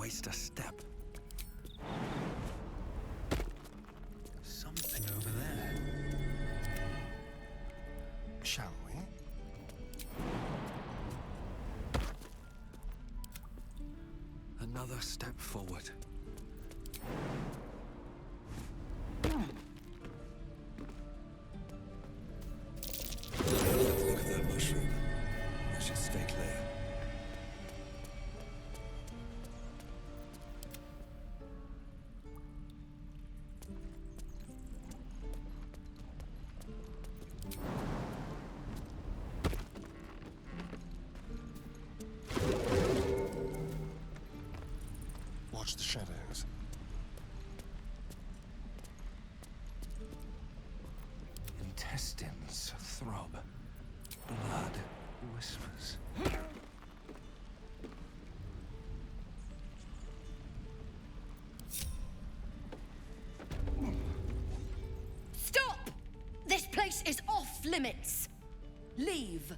waste a step. Something over there. Shall we? Another step forward. Look at that mushroom. I should stay clear. Watch the shadows. Intestines throb. Blood whispers. Stop! This place is off limits. Leave.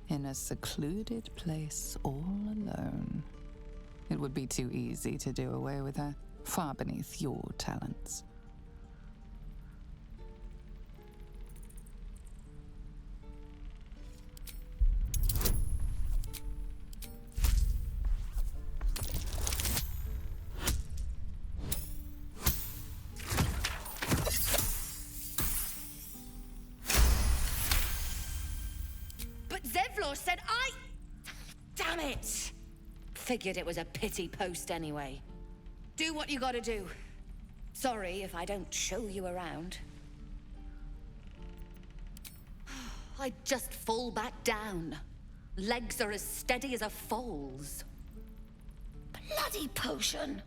In a secluded place all alone. It would be too easy to do away with her, far beneath your talents. But Zevlor said Damn it! Figured it was a pity post anyway. Do what you gotta do. Sorry if I don't show you around. I'd just fall back down. Legs are as steady as a foal's. Bloody potion!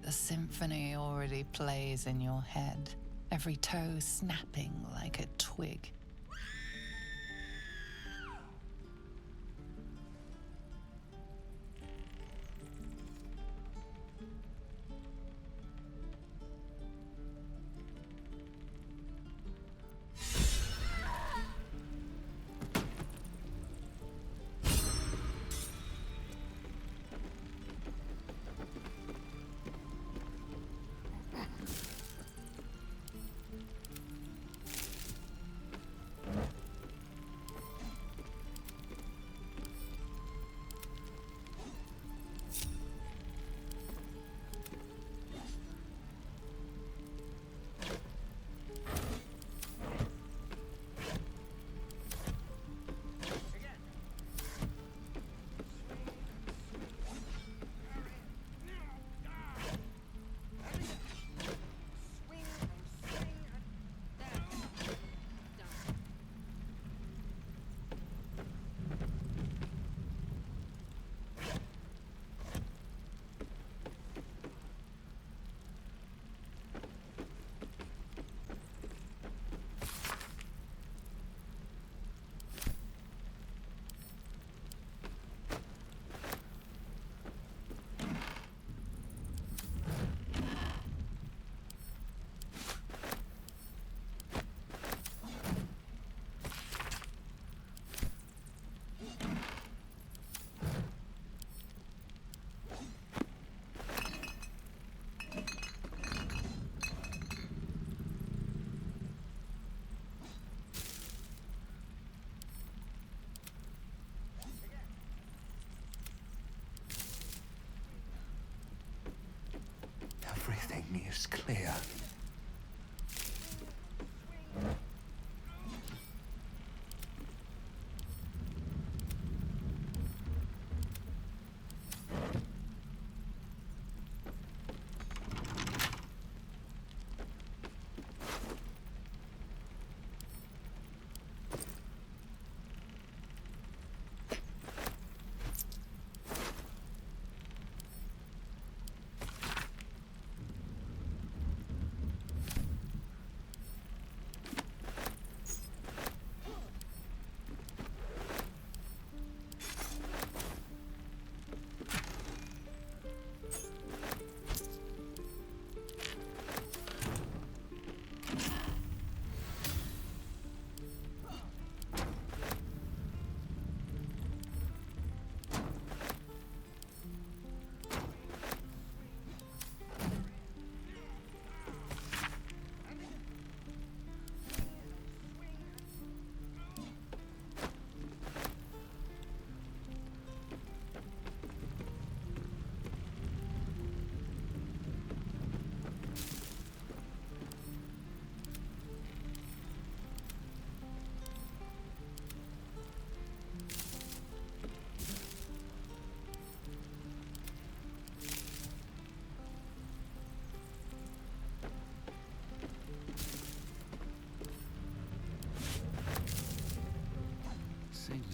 The symphony already plays in your head, every toe snapping like a twig.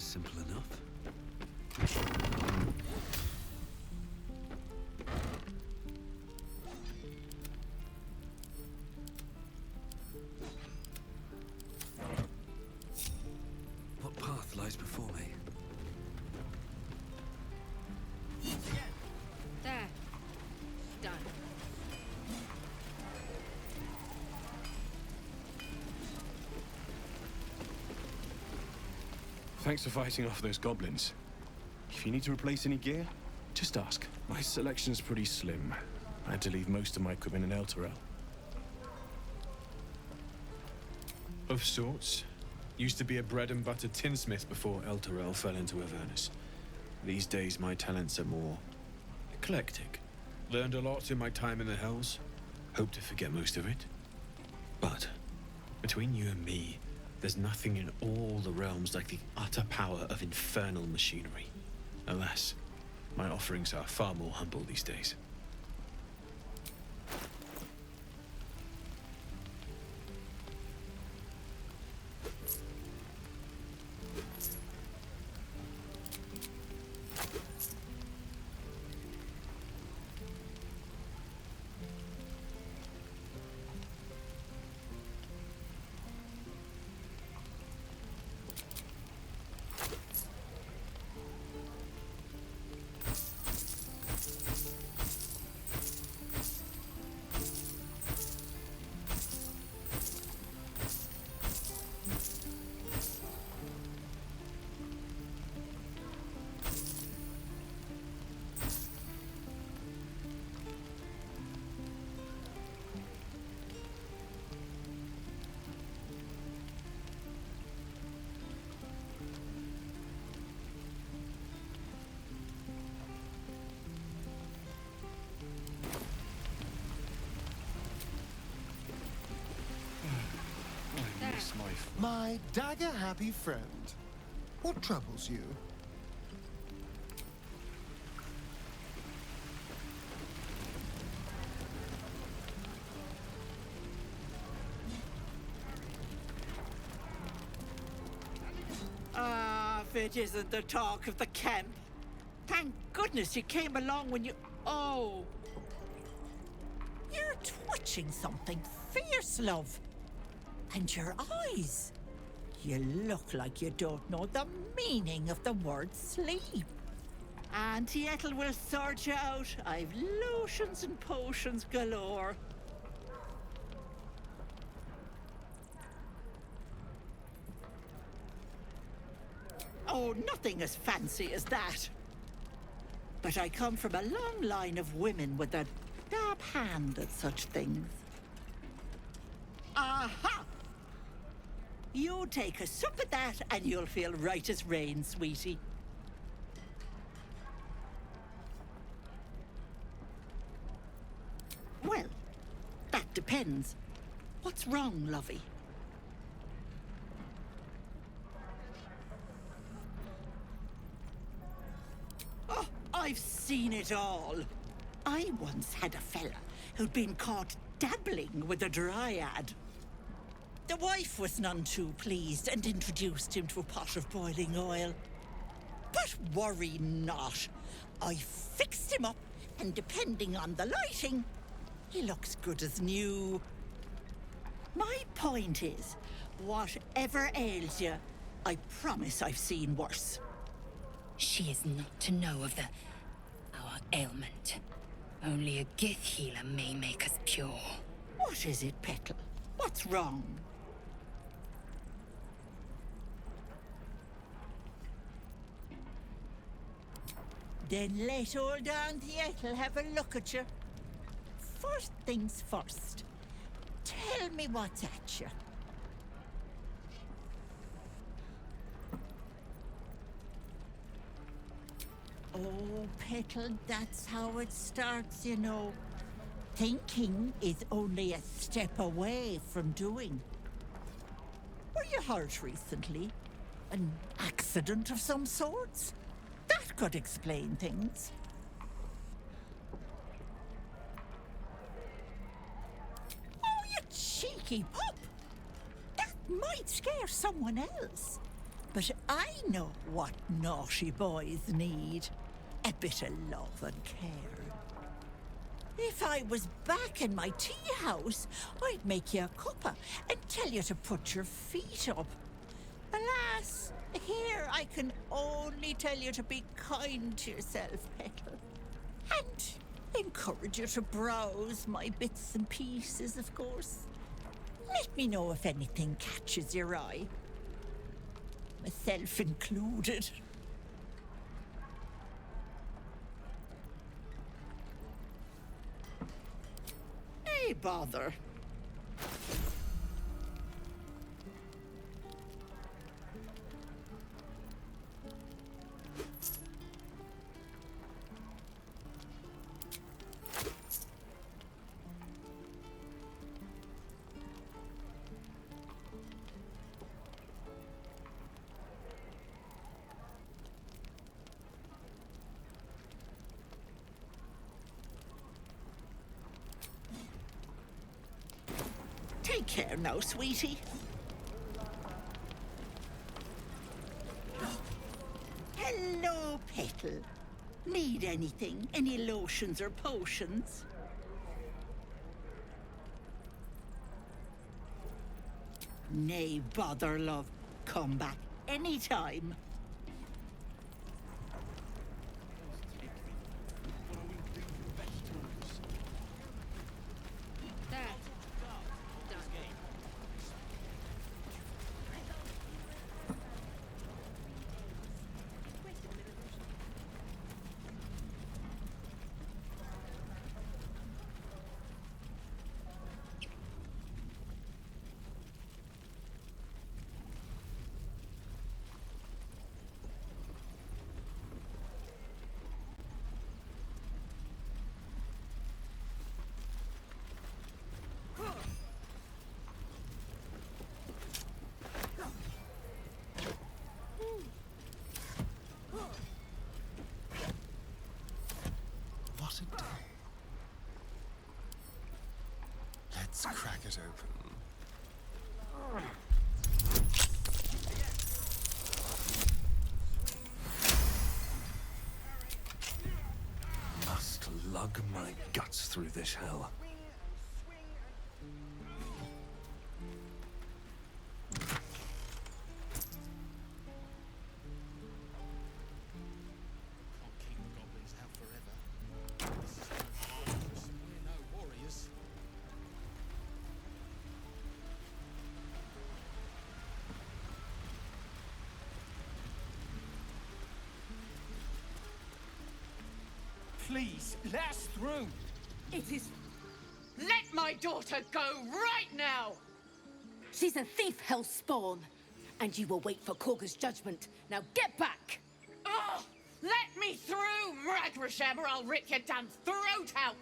Simple enough. What path lies before me? There. Done. Thanks for fighting off those goblins. If you need to replace any gear, just ask. My selection's pretty slim. I had to leave most of my equipment in Elturel. Of sorts. Used to be a bread and butter tinsmith before Elturel fell into Avernus. These days my talents are more eclectic. Learned a lot in my time in the Hells. Hope to forget most of it. But between you and me, there's nothing in all the realms like the utter power of infernal machinery. Alas, my offerings are far more humble these days. I miss My dagger-happy friend. What troubles you? Ah, if it isn't the talk of the camp. Thank goodness you came along when you... Oh. You're twitching something fierce, love. And your eyes. You look like you don't know the meaning of the word sleep. Auntie Ethel will sort you out. I've lotions and potions galore. Oh, nothing as fancy as that. But I come from a long line of women with a dab hand at such things. Aha! You take a sup at that and you'll feel right as rain, sweetie. Well, that depends. What's wrong, lovey? Oh, I've seen it all. I once had a fella who'd been caught dabbling with a dryad. The wife was none too pleased and introduced him to a pot of boiling oil. But worry not. I fixed him up, and depending on the lighting, he looks good as new. My point is, whatever ails you, I promise I've seen worse. She is not to know of our ailment. Only a Gith healer may make us pure. What is it, Petal? What's wrong? Then let old Auntie Ethel have a look at you. First things first. Tell me what's at you. Oh, Petal, that's how it starts, you know. Thinking is only a step away from doing. Were you hurt recently? An accident of some sorts? That could explain things. Oh, you cheeky pup! That might scare someone else. But I know what naughty boys need. A bit of love and care. If I was back in my tea house, I'd make you a cuppa and tell you to put your feet up. Alas, here I can only tell you to be kind to yourself, Petal. And encourage you to browse my bits and pieces, of course. Let me know if anything catches your eye. Myself included. Hey, bother. Take care now, sweetie. Hello, Petal. Need anything? Any lotions or potions? Nay, bother, love. Come back anytime. What a day. Let's crack it open. Must lug my guts through this hell. Please, let us through. It is... Let my daughter go right now! She's a thief, hellspawn. And you will wait for Korga's judgment. Now get back! Oh, let me through, Mragrasham, or I'll rip your damn throat out!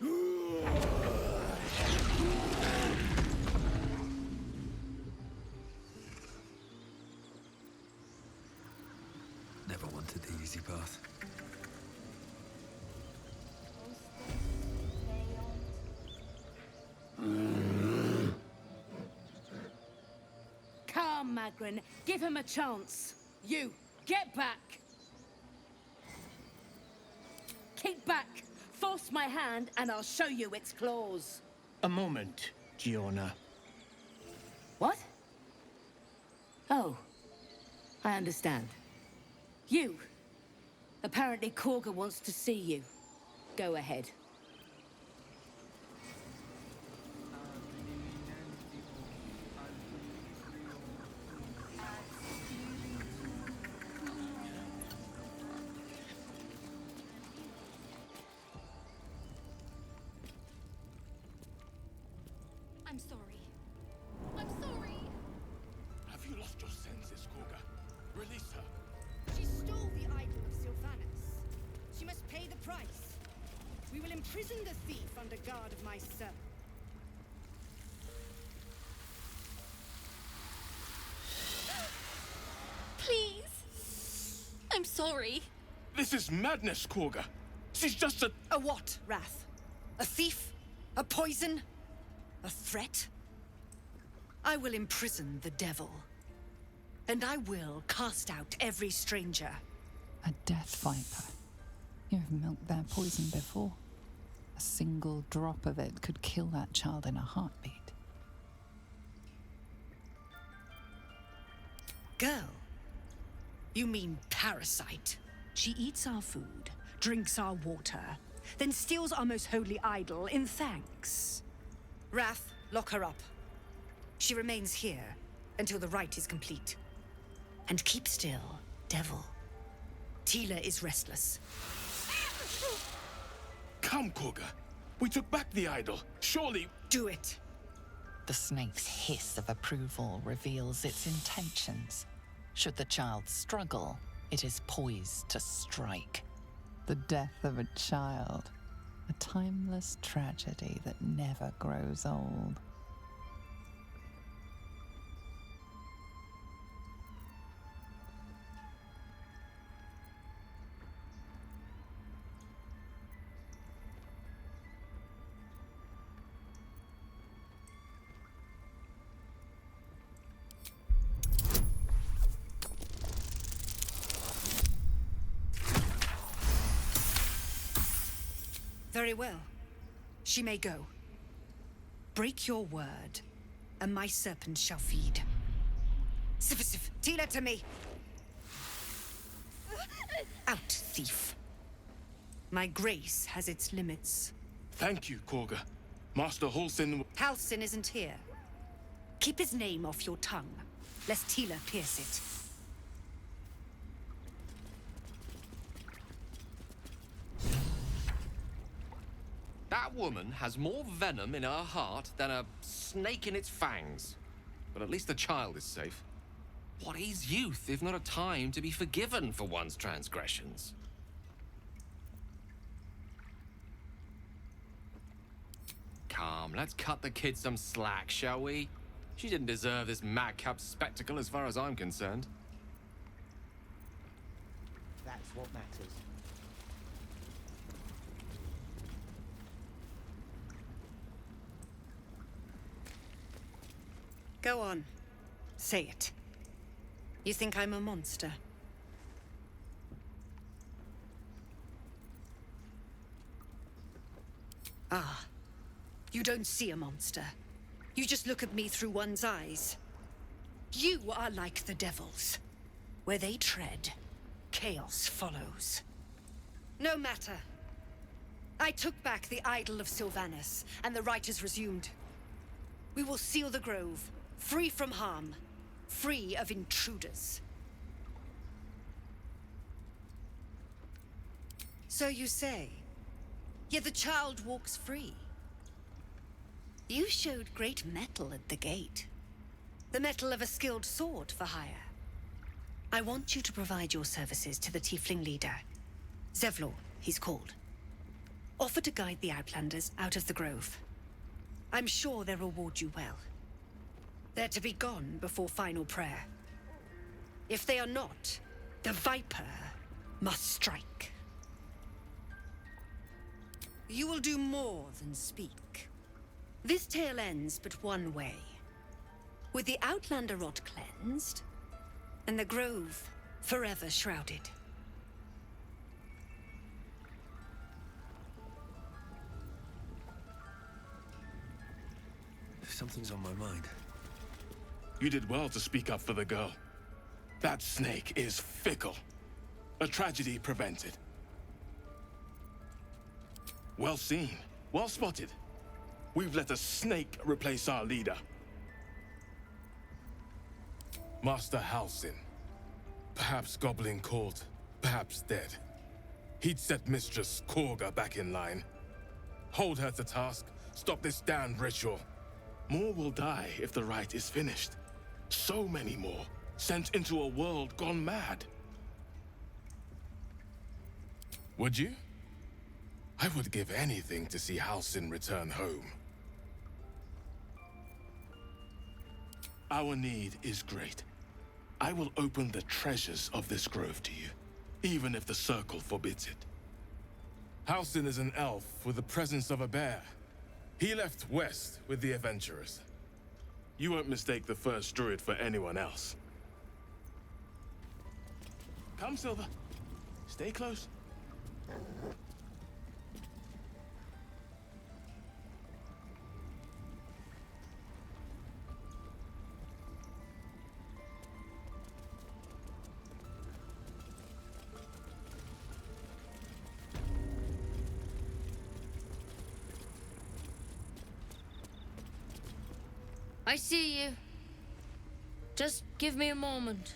Never wanted the easy path. Come, Magrin, give him a chance. You, get back! Keep back! Force my hand and I'll show you its claws. A moment, Giona. What? Oh, I understand. You. Apparently Korga wants to see you. Go ahead. I'm sorry. I'm sorry. Have you lost your senses, Korga? Release her. She stole the idol of Sylvanas. She must pay the price. We will imprison the thief under guard of my servant. Please. I'm sorry. This is madness, Korga. She's just a... A what, Wrath? A thief? A poison? A threat? I will imprison the devil. And I will cast out every stranger. A death viper. You've milked their poison before. A single drop of it could kill that child in a heartbeat. Girl? You mean parasite? She eats our food, drinks our water, then steals our most holy idol in thanks. Wrath, lock her up. She remains here until the rite is complete. And keep still, devil. Tila is restless. Come, Koga. We took back the idol. Surely... Do it. The snake's hiss of approval reveals its intentions. Should the child struggle, it is poised to strike. The death of a child. A timeless tragedy that never grows old. Very well. She may go. Break your word, and my serpent shall feed. Sif, Tila to me! Out, thief. My grace has its limits. Thank you, Koga. Master Halsin... Halsin isn't here. Keep his name off your tongue, lest Tila pierce it. That woman has more venom in her heart than a snake in its fangs. But at least the child is safe. What is youth if not a time to be forgiven for one's transgressions? Come, let's cut the kid some slack, shall we? She didn't deserve this madcap spectacle as far as I'm concerned. That's what matters. Go on. Say it. You think I'm a monster? Ah. You don't see a monster. You just look at me through one's eyes. You are like the devils. Where they tread, chaos follows. No matter. I took back the idol of Sylvanus, and the rite is resumed. We will seal the grove, free from harm, free of intruders. So you say, yet the child walks free. You showed great mettle at the gate. The mettle of a skilled sword for hire. I want you to provide your services to the tiefling leader. Zevlor, he's called. Offer to guide the Outlanders out of the grove. I'm sure they'll reward you well. They're to be gone before final prayer. If they are not, the Viper must strike. You will do more than speak. This tale ends but one way. With the Outlander rot cleansed, and the grove forever shrouded. Something's on my mind. You did well to speak up for the girl. That snake is fickle. A tragedy prevented. Well seen. Well spotted. We've let a snake replace our leader. Master Halsin. Perhaps Goblin caught, perhaps dead. He'd set Mistress Korga back in line. Hold her to task, stop this damned ritual. More will die if the rite is finished. So many more, sent into a world gone mad. Would you? I would give anything to see Halsin return home. Our need is great. I will open the treasures of this grove to you, even if the Circle forbids it. Halsin is an elf with the presence of a bear. He left west with the adventurers. You won't mistake the first druid for anyone else. Come, Silver. Stay close. I see you. Just give me a moment.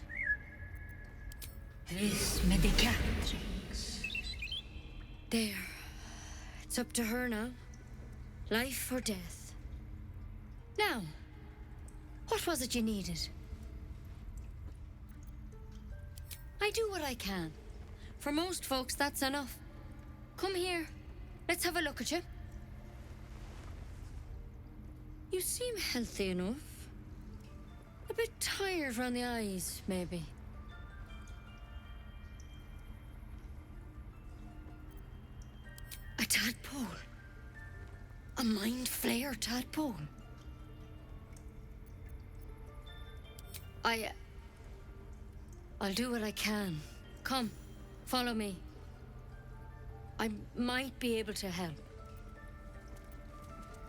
Vis medicatrix. There. It's up to her now. Life or death. Now, what was it you needed? I do what I can. For most folks, that's enough. Come here. Let's have a look at you. You seem healthy enough. A bit tired around the eyes, maybe. A tadpole. A mind flayer tadpole. I'll do what I can. Come, follow me. I might be able to help.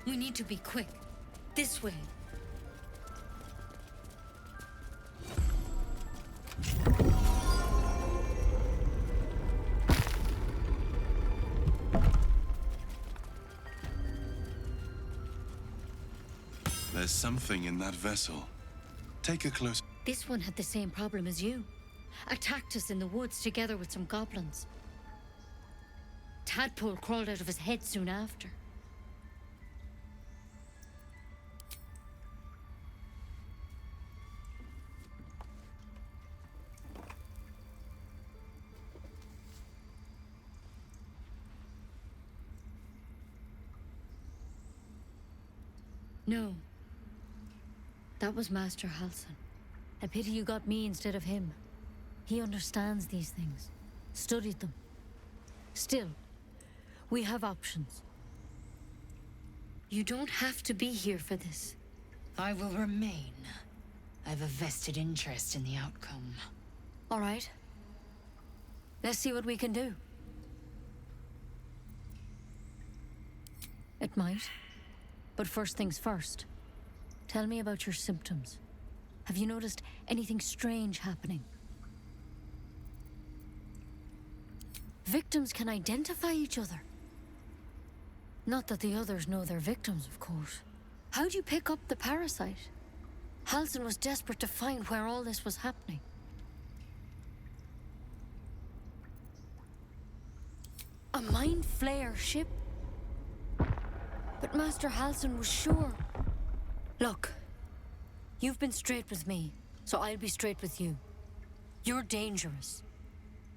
We need to be quick. This way. There's something in that vessel. Take a close... This one had the same problem as you. Attacked us in the woods together with some goblins. Tadpole crawled out of his head soon after. No. That was Master Halsin. A pity you got me instead of him. He understands these things. Studied them. Still, we have options. You don't have to be here for this. I will remain. I have a vested interest in the outcome. All right. Let's see what we can do. It might. But first things first. Tell me about your symptoms. Have you noticed anything strange happening? Victims can identify each other. Not that the others know they're victims, of course. How'd you pick up the parasite? Halsin was desperate to find where all this was happening. A mind flayer ship? But Master Halsin was sure. Look, you've been straight with me, so I'll be straight with you. You're dangerous.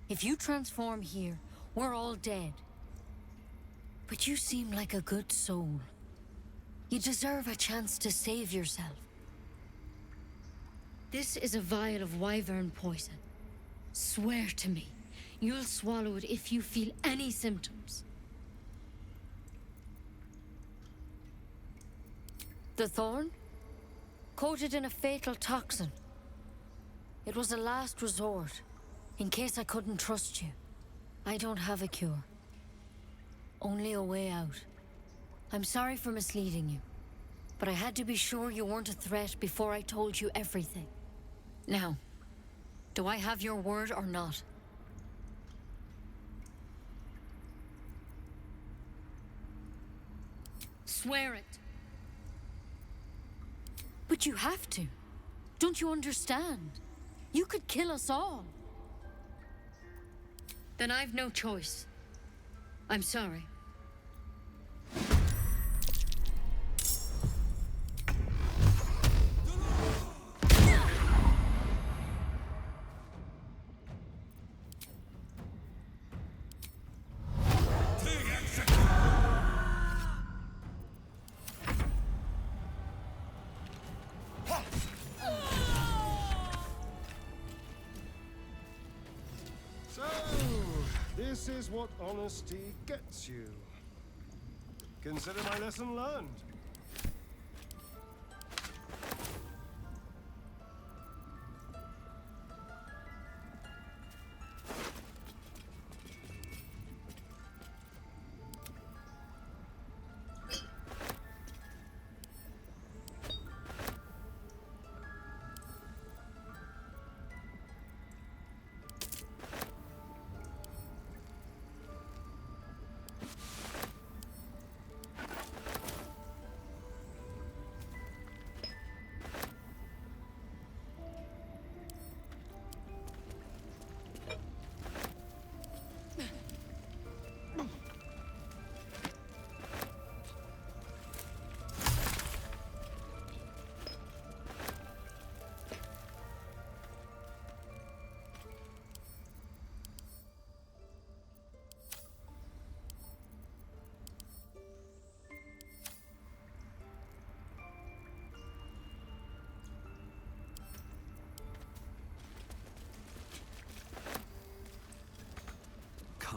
If you transform here, we're all dead. But you seem like a good soul. You deserve a chance to save yourself. This is a vial of wyvern poison. Swear to me, you'll swallow it if you feel any symptoms. The thorn? Coated in a fatal toxin. It was a last resort, in case I couldn't trust you. I don't have a cure. Only a way out. I'm sorry for misleading you, but I had to be sure you weren't a threat before I told you everything. Now, do I have your word or not? Swear it. But you have to. Don't you understand? You could kill us all. Then I've no choice. I'm sorry. This is what honesty gets you. Consider my lesson learned.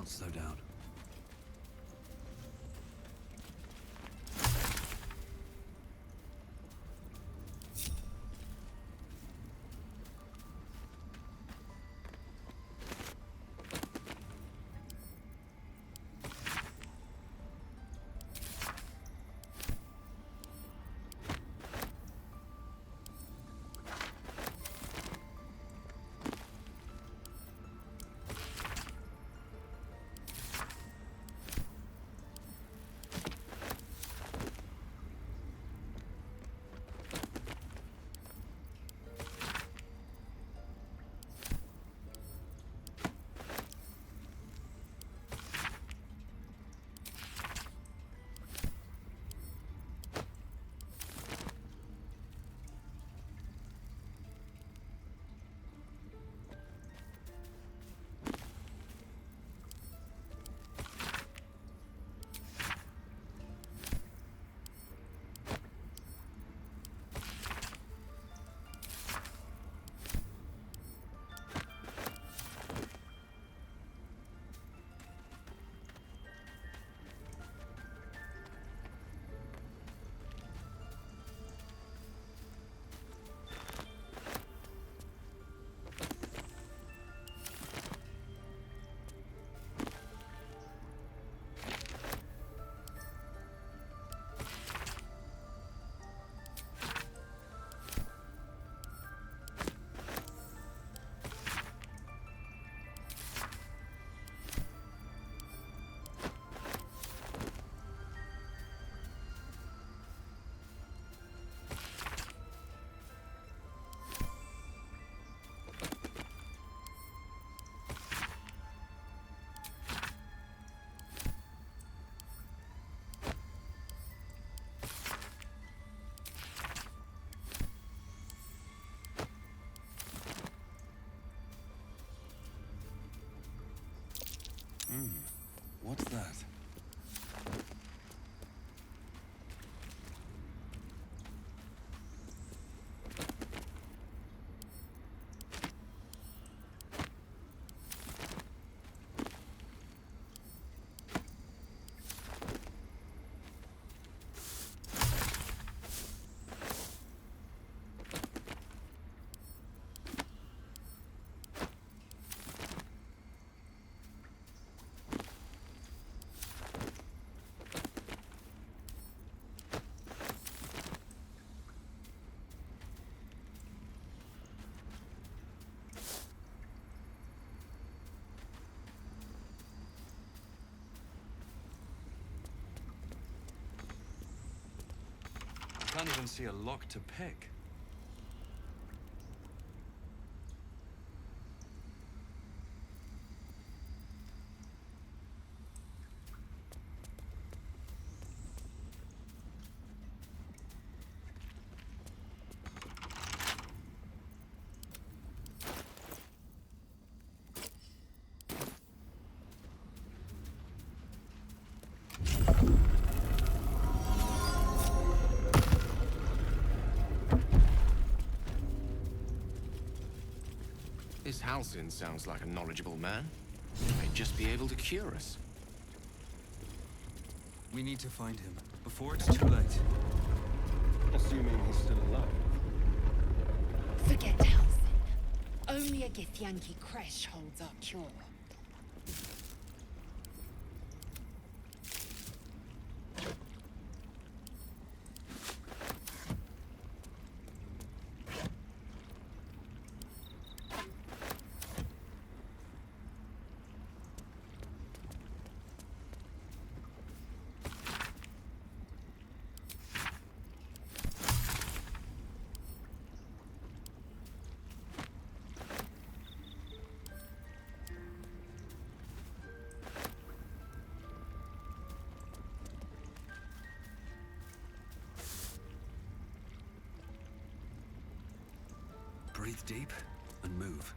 can't slow down. What's that? Can't even see a lock to pick. This Halcyon sounds like a knowledgeable man. He may just be able to cure us. We need to find him before it's too late. Assuming he's still alive. Forget Halcyon. Only a Githyanki Kresh holds our cure. Breathe deep and move.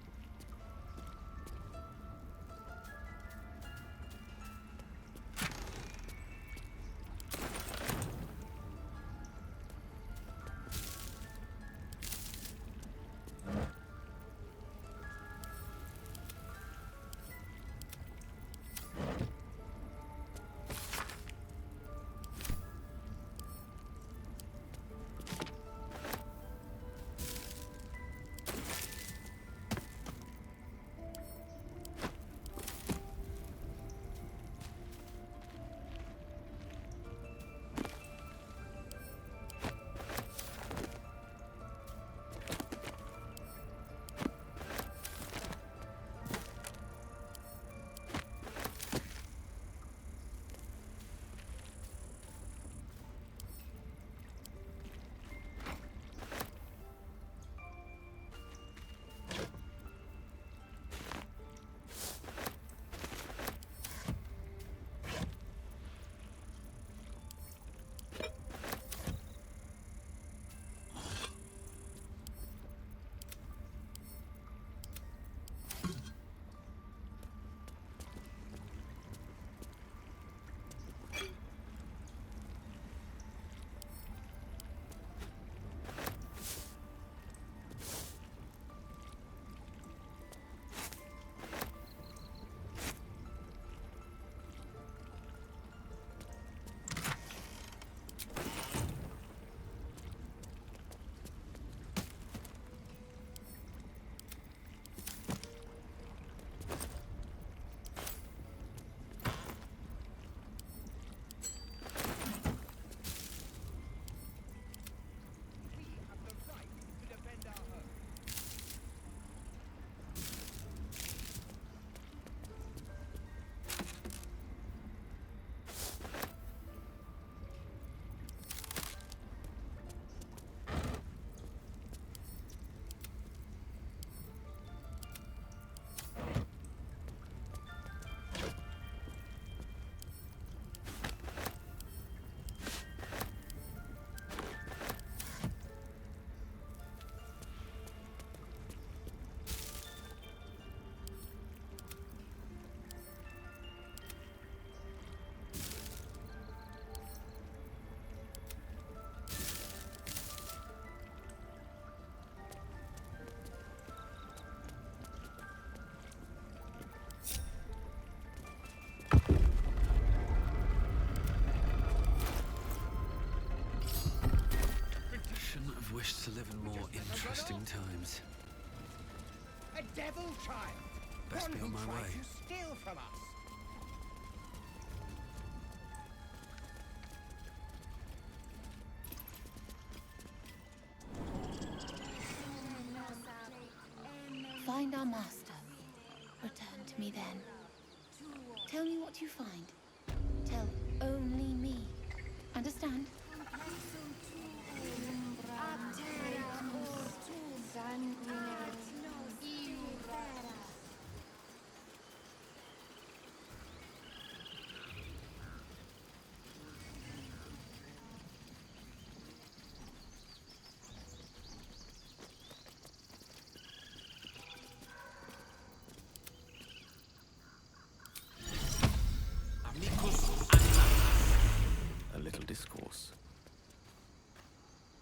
Interesting times. A devil child! Best One be who on my tried way. to steal from us! Find our master. Return to me then. Tell me what you find. Tell only me. Understand? A little discourse.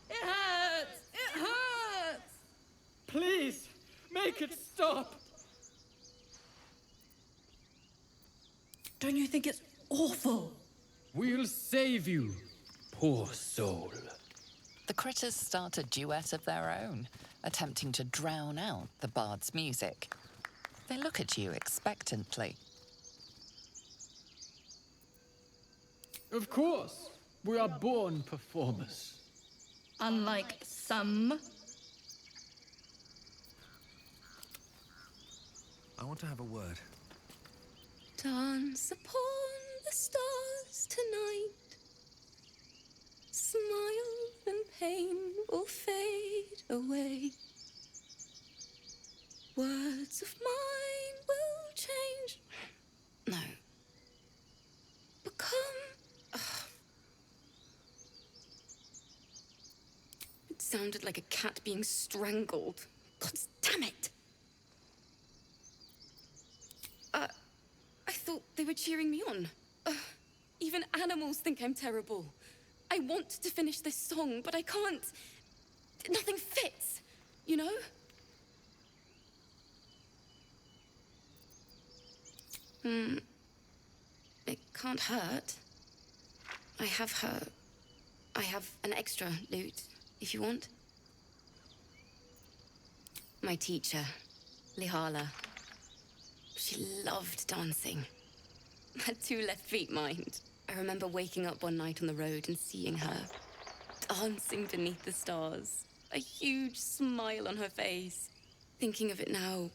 It hurts! It hurts! Please, make it stop! Don't you think it's awful? We'll save you, poor soul. The critters start a duet of their own, attempting to drown out the bard's music. They look at you expectantly. Of course, we are born performers. Unlike some. I want to have a word. Dance upon the stars tonight. Smile and pain will fade away. Words of mine will change. No. Become. It sounded like a cat being strangled. God damn it! I thought they were cheering me on. Even animals think I'm terrible. I want to finish this song, but I can't. Nothing fits, you know? It can't hurt. I have an extra lute, if you want. My teacher, Lihala. She loved dancing. Had 2 left feet, mind. I remember waking up one night on the road and seeing her dancing beneath the stars. A huge smile on her face. Thinking of it now,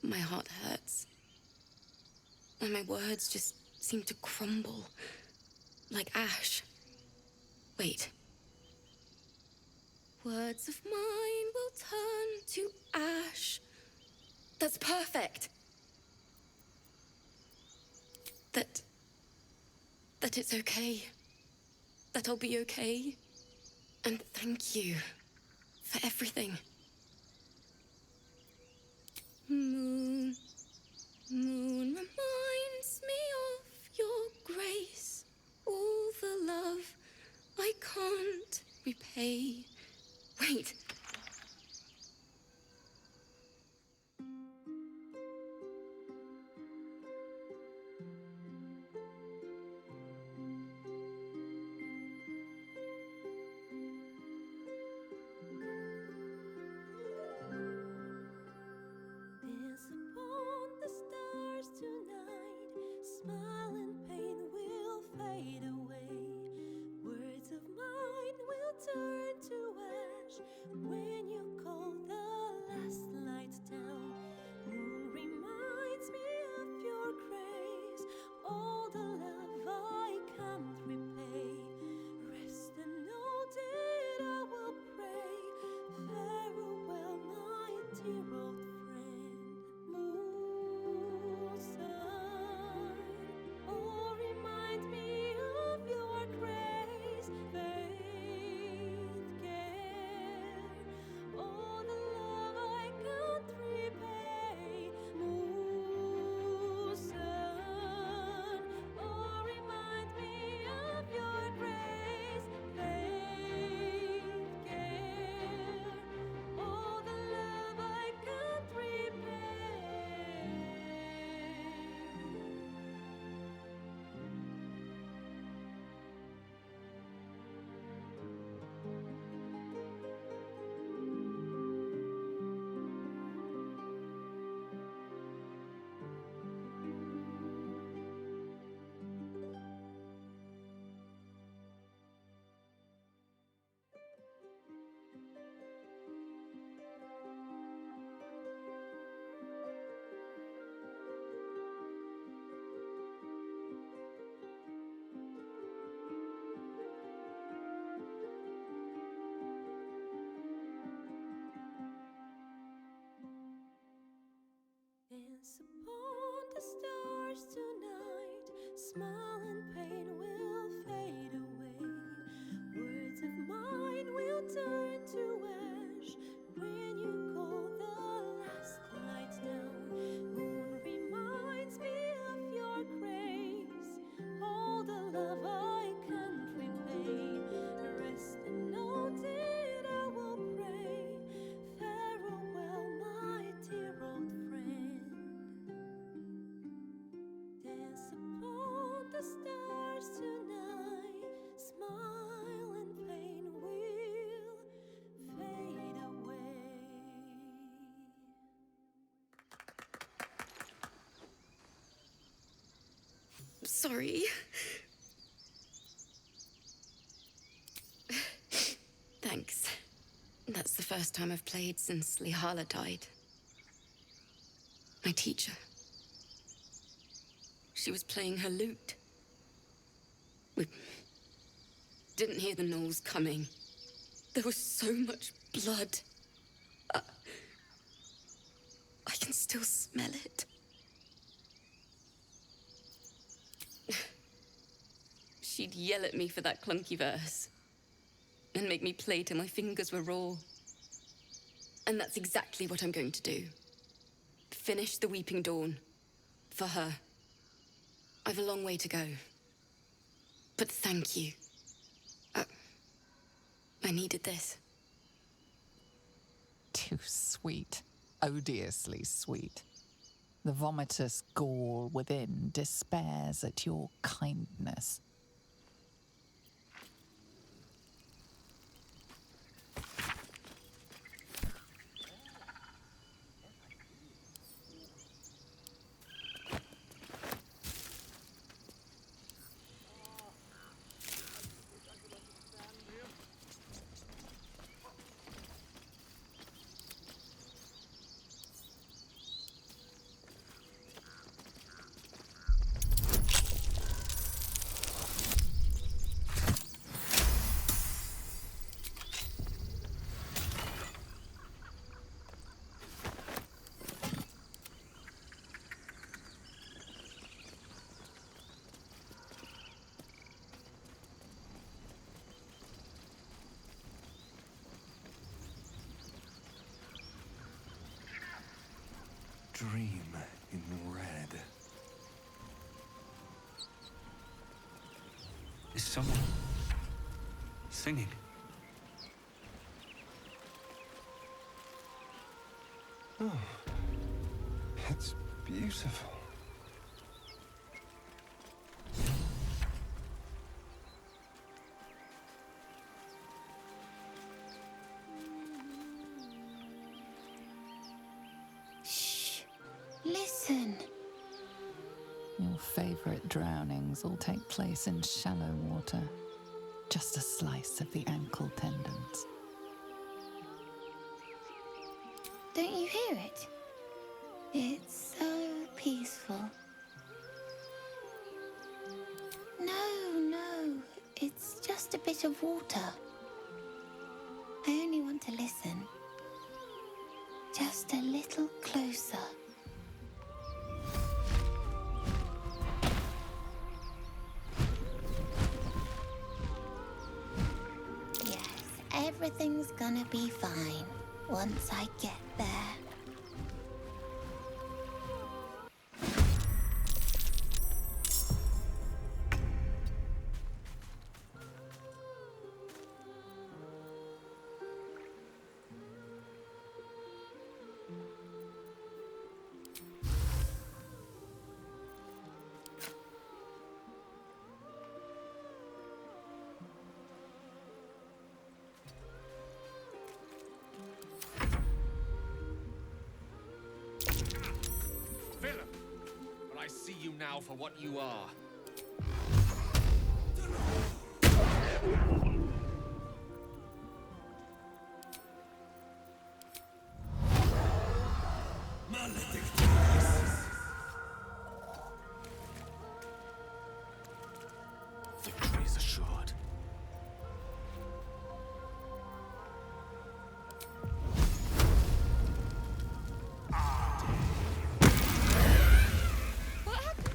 my heart hurts. And my words just seem to crumble. Like ash. Wait. Words of mine will turn to ash. That's perfect. That it's okay. That I'll be okay. And thank you for everything. Moon, moon reminds me of your grace. All the love I can't repay. Wait. Dance upon the stars tonight. Smile and pain will fade away. Words of mine will turn to ash when you call the last light down. Moon reminds me of your grace. All the love I can't repay. Rest and know that I will pray. Farewell, my dear old friend. Moon, sun, oh, remind me of your grace. Faith, care, all the love I can't repay. Moon, sun, oh, remind me of your grace. Faith, care, all the love I can't smile and pain will fade away. Words of mine will turn to ash when you call the last light down. Moon reminds me of your grace, all the love I can't repay. Rest and note it, I will pray. Farewell, my dear old friend. Dance upon the stars tonight. Smile and pain will fade away. Sorry. Thanks. That's the first time I've played since Lihala died. My teacher. She was playing her lute. We didn't hear the gnolls coming. There was so much blood. I can still smell it. She'd yell at me for that clunky verse and make me play till my fingers were raw. And that's exactly what I'm going to do. Finish the Weeping Dawn. For her. I've a long way to go. But thank you. I needed this. Too sweet. Odiously sweet. The vomitous gall within despairs at your kindness. Dream in red. Is someone singing? Oh, it's beautiful. Listen. Your favorite drownings all take place in shallow water. Just a slice of the ankle tendons. Don't you hear it? It's so peaceful. No, it's just a bit of water. I only want to listen. Just a little closer. Yes, everything's gonna be fine once I get there. But I see you now for what you are. Victory is assured. What happened?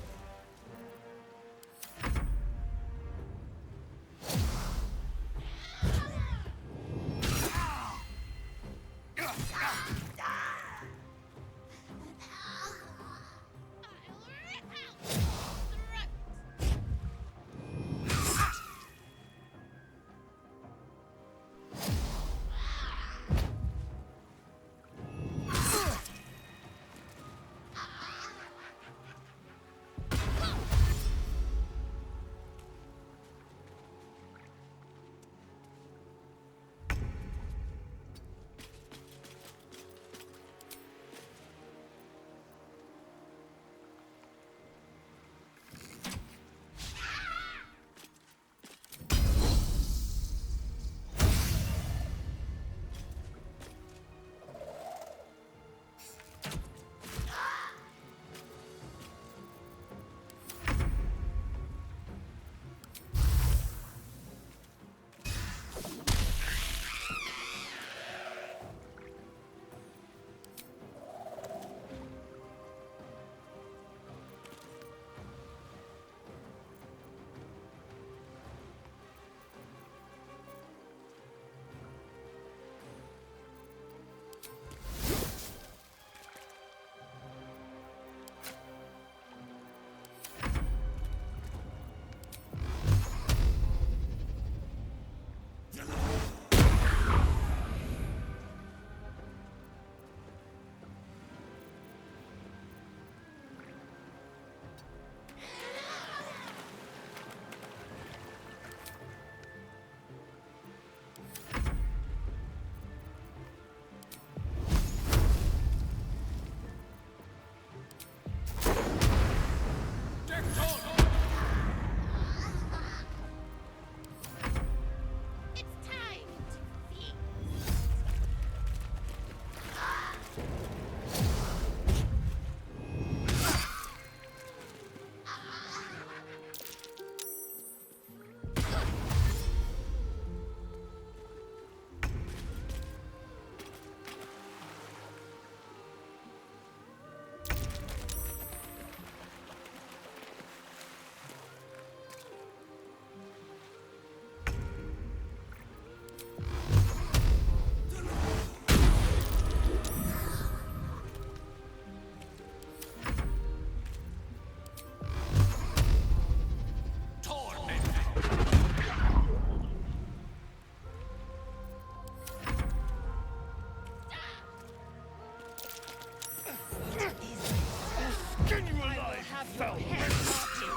have your head, Marty.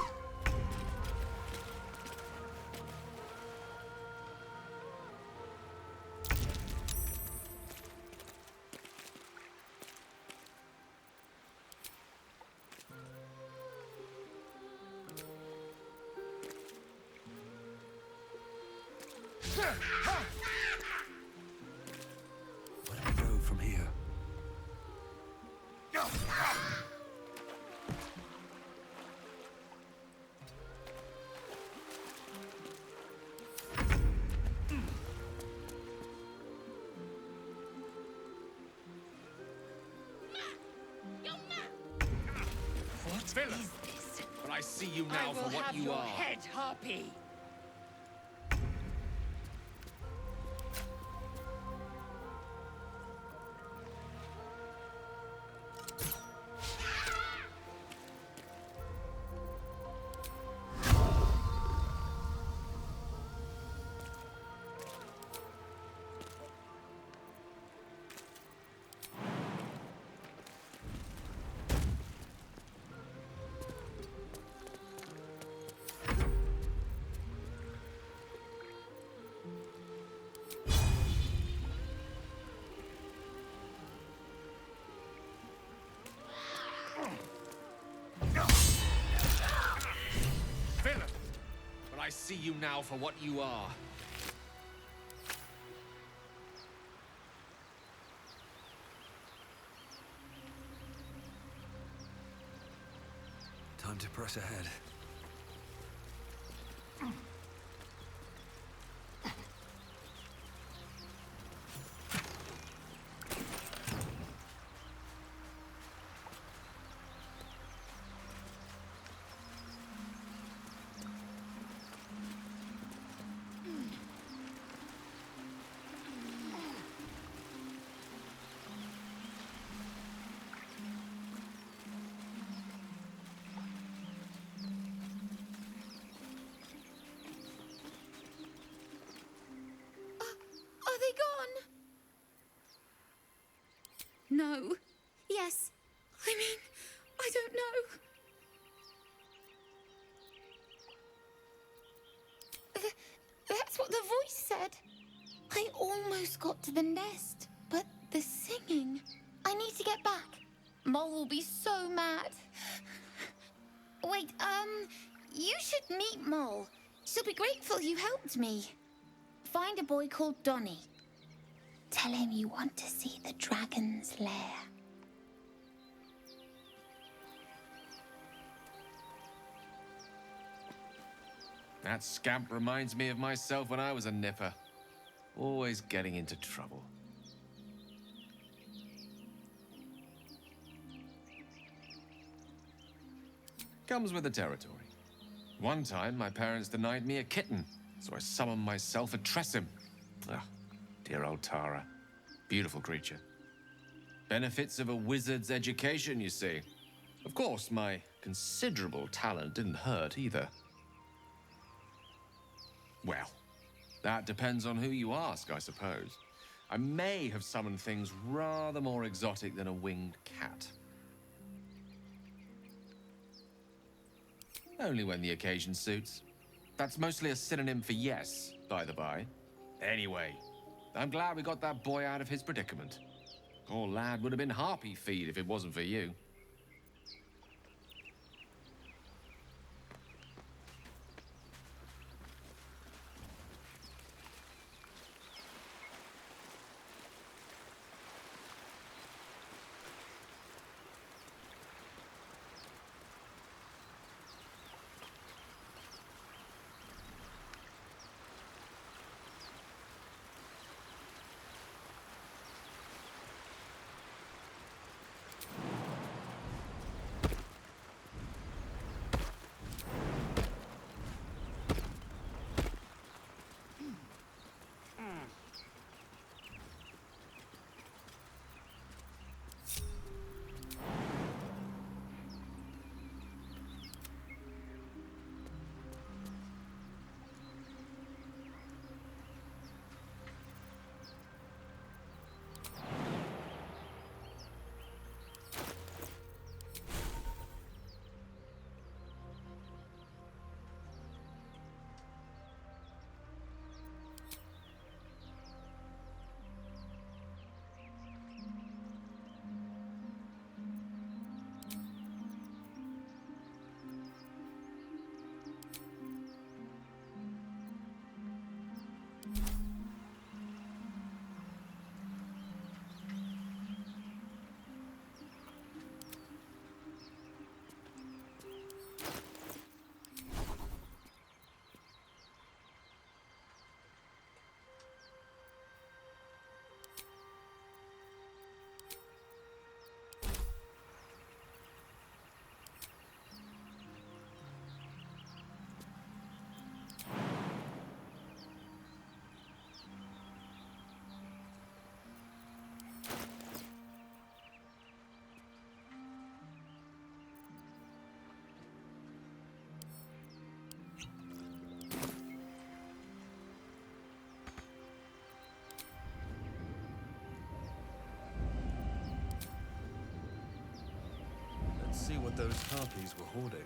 Where do we go from here? What is this? But I see you now I will for what have you your are. head, Harpy. Villain! But I see you now for what you are. Time to press ahead. Are they gone? No. Yes. I mean, I don't know. That's what the voice said. I almost got to the nest, but the singing. I need to get back. Mole will be so mad. Wait, you should meet Mole. She'll be grateful you helped me. Find a boy called Donny. Tell him you want to see the dragon's lair. That scamp reminds me of myself when I was a nipper. Always getting into trouble. Comes with the territory. One time, my parents denied me a kitten, so I summoned myself a Tressim. Ah, dear old Tara. Beautiful creature. Benefits of a wizard's education, you see. Of course, my considerable talent didn't hurt either. Well, that depends on who you ask, I suppose. I may have summoned things rather more exotic than a winged cat. Only when the occasion suits. That's mostly a synonym for yes, by the by. Anyway, I'm glad we got that boy out of his predicament. Poor lad would have been harpy feed if it wasn't for you. see what those harpies were hoarding.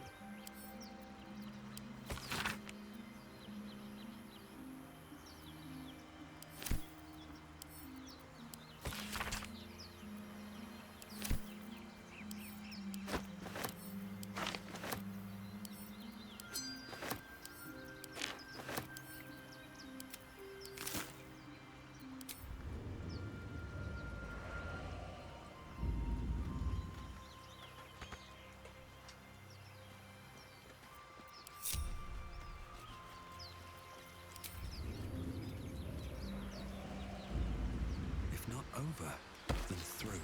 Not over, then through.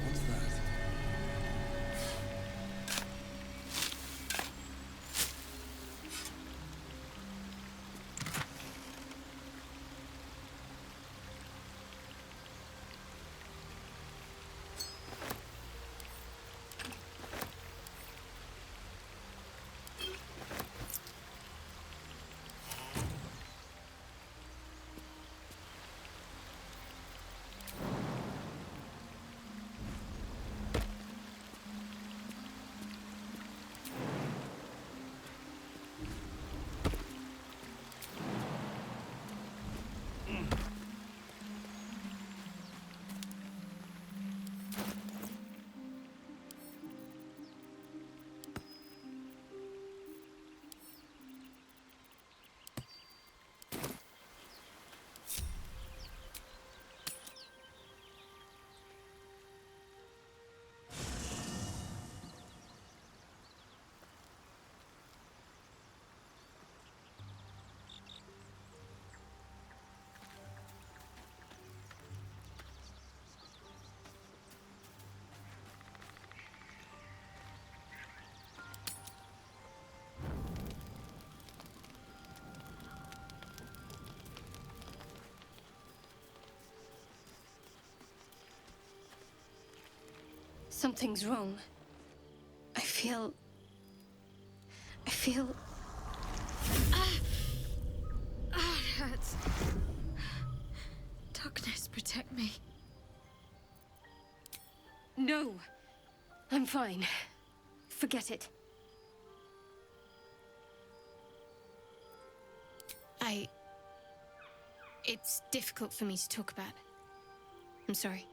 What's that? Something's wrong. I feel... it hurts. Darkness, protect me. No! I'm fine. Forget it. It's difficult for me to talk about. I'm sorry.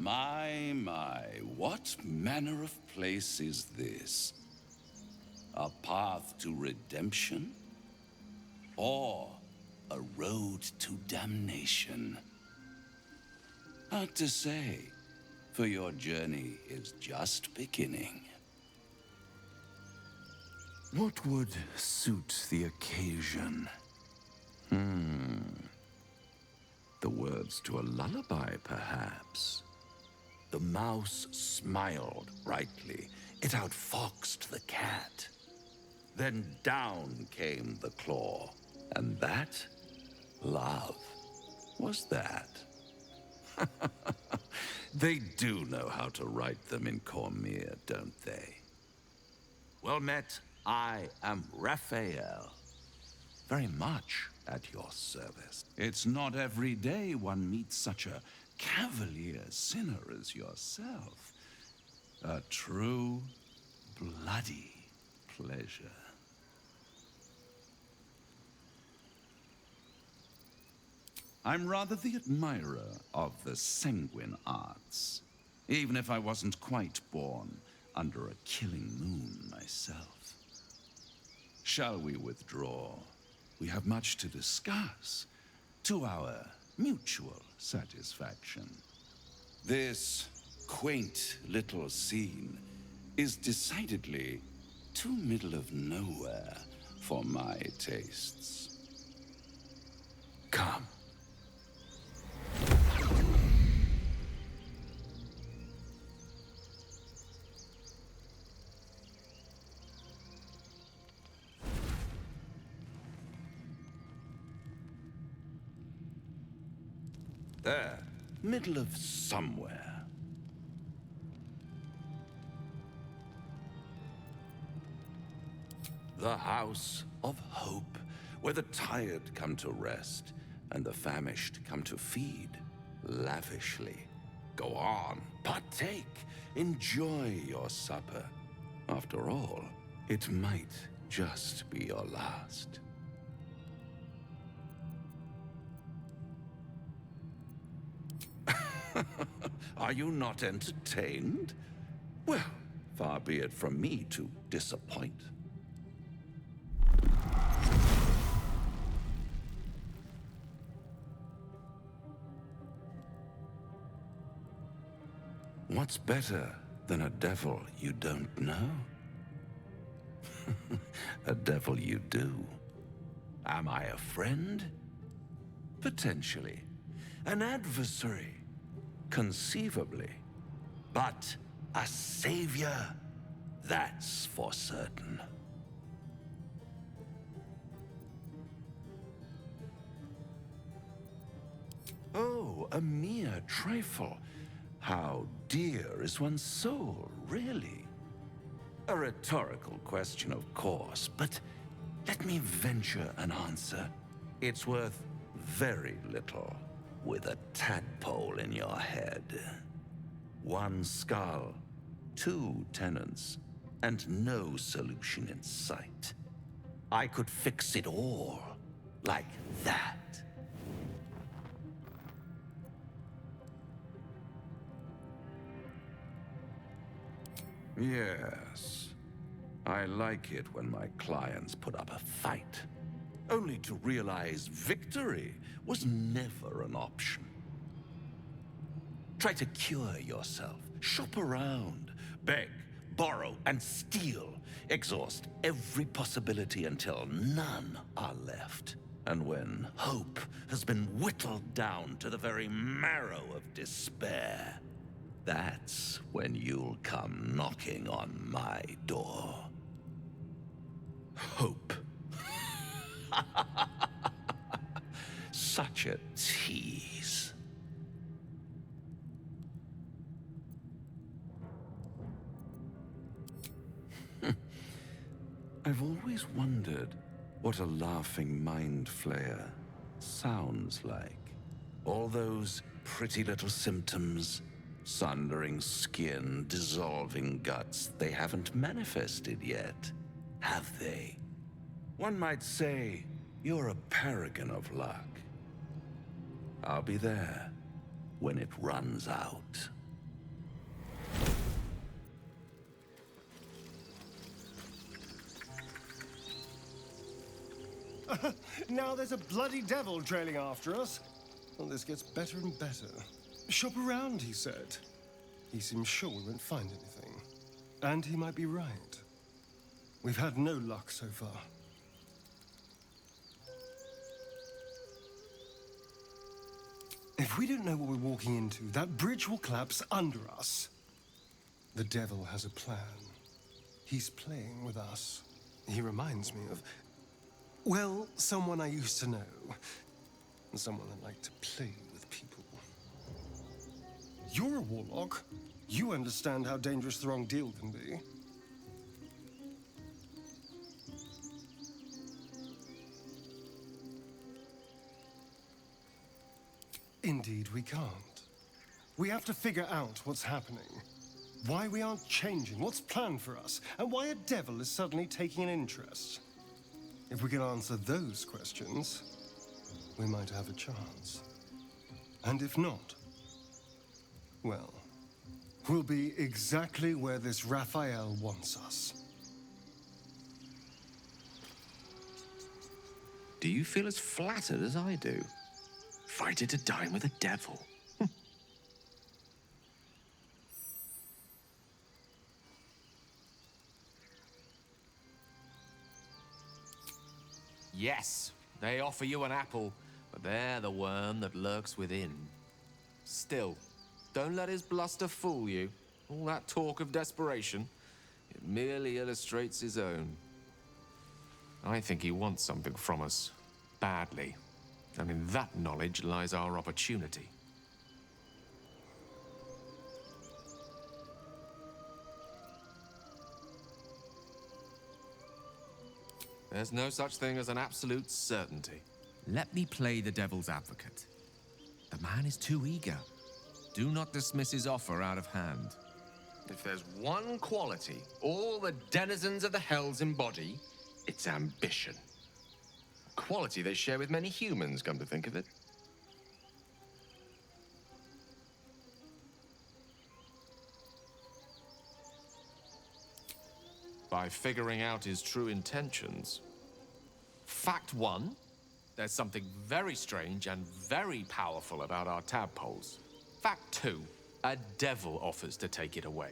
My, what manner of place is this? A path to redemption? Or a road to damnation? Hard to say, for your journey is just beginning. What would suit the occasion? The words to a lullaby, perhaps. The mouse smiled brightly. It outfoxed the cat. Then down came the claw. And that, love, was that. They do know how to write them in Cormier, don't they? Well met, I am Raphael. Very much at your service. It's not every day one meets such a cavalier sinner as yourself. A true, bloody pleasure. I'm rather the admirer of the sanguine arts, even if I wasn't quite born under a killing moon myself. Shall we withdraw? We have much to discuss, to our mutual satisfaction. This quaint little scene is decidedly too middle of nowhere for my tastes. Come. There, middle of somewhere. The House of Hope, where the tired come to rest and the famished come to feed lavishly. Go on, partake, enjoy your supper. After all, it might just be your last. Are you not entertained? Well, far be it from me to disappoint. What's better than a devil you don't know? A devil you do. Am I a friend? Potentially. An adversary? Conceivably. But a savior? That's for certain. Oh, a mere trifle. How dear is one's soul, really? A rhetorical question, of course, but let me venture an answer. It's worth very little with a tadpole in your head. One skull, two tenants, and no solution in sight. I could fix it all, like that. Yes. I like it when my clients put up a fight, only to realize victory was never an option. Try to cure yourself, shop around, beg, borrow, and steal. Exhaust every possibility until none are left. And when hope has been whittled down to the very marrow of despair, that's when you'll come knocking on my door. Hope. Such a tease. I've always wondered what a laughing mind flayer sounds like. All those pretty little symptoms, sundering skin, dissolving guts, they haven't manifested yet, have they? One might say you're a paragon of luck. I'll be there when it runs out. Now there's a bloody devil trailing after us. Well, this gets better and better. Shop around, he said. He seems sure we won't find anything. And he might be right. We've had no luck so far. If we don't know what we're walking into, that bridge will collapse under us. The devil has a plan. He's playing with us. He reminds me of, well, someone I used to know. Someone that liked to play with people. You're a warlock. You understand how dangerous the wrong deal can be. Indeed, we can't. We have to figure out what's happening. Why we aren't changing, what's planned for us, and why a devil is suddenly taking an interest. If we can answer those questions, we might have a chance. And if not, well, we'll be exactly where this Raphael wants us. Do you feel as flattered as I do? Fighter to dine with a devil. Yes, they offer you an apple, but they're the worm that lurks within. Still, don't let his bluster fool you. All that talk of desperation, it merely illustrates his own. I think he wants something from us, badly. And in that knowledge lies our opportunity. There's no such thing as an absolute certainty. Let me play the devil's advocate. The man is too eager. Do not dismiss his offer out of hand. If there's one quality all the denizens of the hells embody, it's ambition. A quality they share with many humans, come to think of it. By figuring out his true intentions. Fact one, there's something very strange and very powerful about our tadpoles. Fact two, a devil offers to take it away.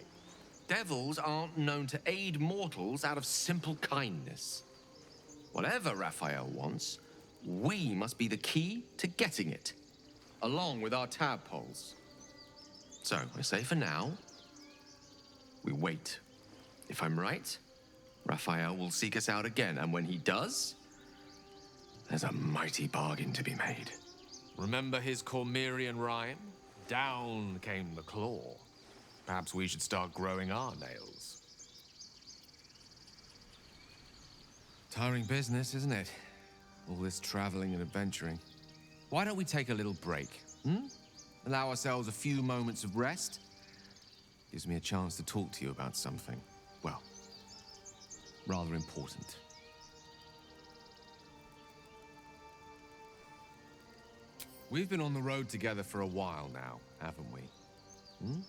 Devils aren't known to aid mortals out of simple kindness. Whatever Raphael wants, we must be the key to getting it, along with our tadpoles. So, I say for now, we wait. If I'm right, Raphael will seek us out again, and when he does, there's a mighty bargain to be made. Remember his Cormyrean rhyme? Down came the claw. Perhaps we should start growing our nails. Tiring business, isn't it? All this traveling and adventuring. Why don't we take a little break, Allow ourselves a few moments of rest? Gives me a chance to talk to you about something, well, rather important. We've been on the road together for a while now, haven't we?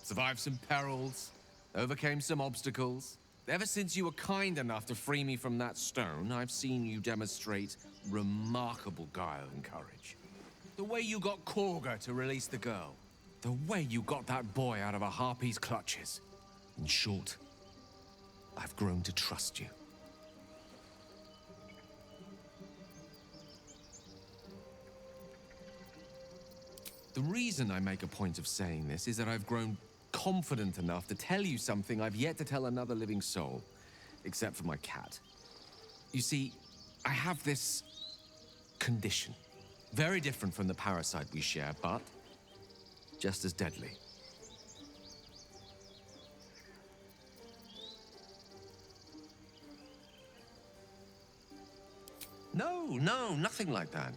Survived some perils, overcame some obstacles. Ever since you were kind enough to free me from that stone, I've seen you demonstrate remarkable guile and courage. The way you got Korga to release the girl. The way you got that boy out of a harpy's clutches. In short, I've grown to trust you. The reason I make a point of saying this is that I've grown confident enough to tell you something I've yet to tell another living soul, except for my cat. You see, I have this condition. Very different from the parasite we share, but just as deadly. No, nothing like that.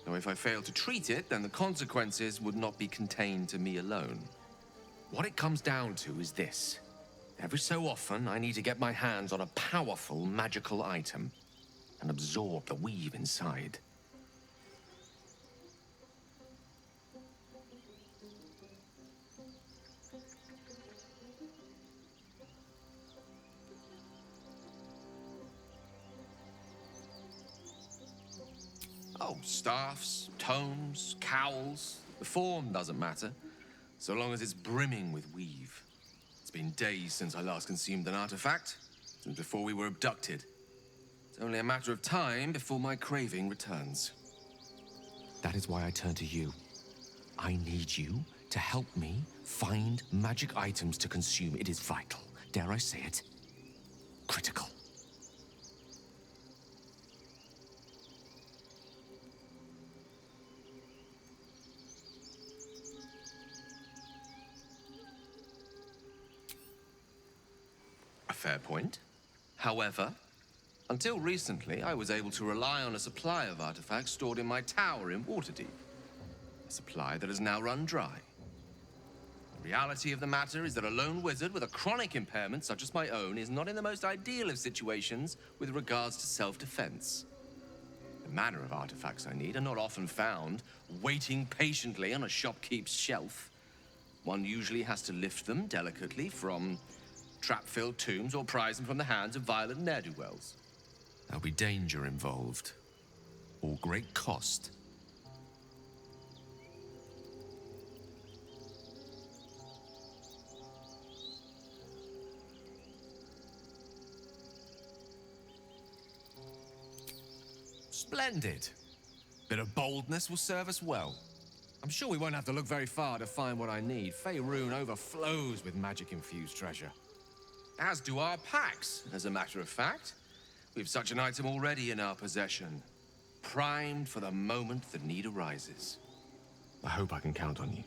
Now, if I fail to treat it, then the consequences would not be contained to me alone. What it comes down to is this. Every so often, I need to get my hands on a powerful magical item and absorb the weave inside. Oh, staffs, tomes, cowls. The form doesn't matter, so long as it's brimming with weave. It's been days since I last consumed an artifact, since before we were abducted. It's only a matter of time before my craving returns. That is why I turn to you. I need you to help me find magic items to consume. It is vital. Dare I say it? Critical. A fair point. However, until recently, I was able to rely on a supply of artifacts stored in my tower in Waterdeep. A supply that has now run dry. The reality of the matter is that a lone wizard with a chronic impairment such as my own is not in the most ideal of situations with regards to self-defense. The manner of artifacts I need are not often found waiting patiently on a shopkeep's shelf. One usually has to lift them delicately from trap-filled tombs or prize them from the hands of violent ne'er-do-wells. There'll be danger involved, or great cost. Splendid. Bit of boldness will serve us well. I'm sure we won't have to look very far to find what I need. Faerun overflows with magic-infused treasure. As do our packs, as a matter of fact. We've such an item already in our possession. Primed for the moment the need arises. I hope I can count on you.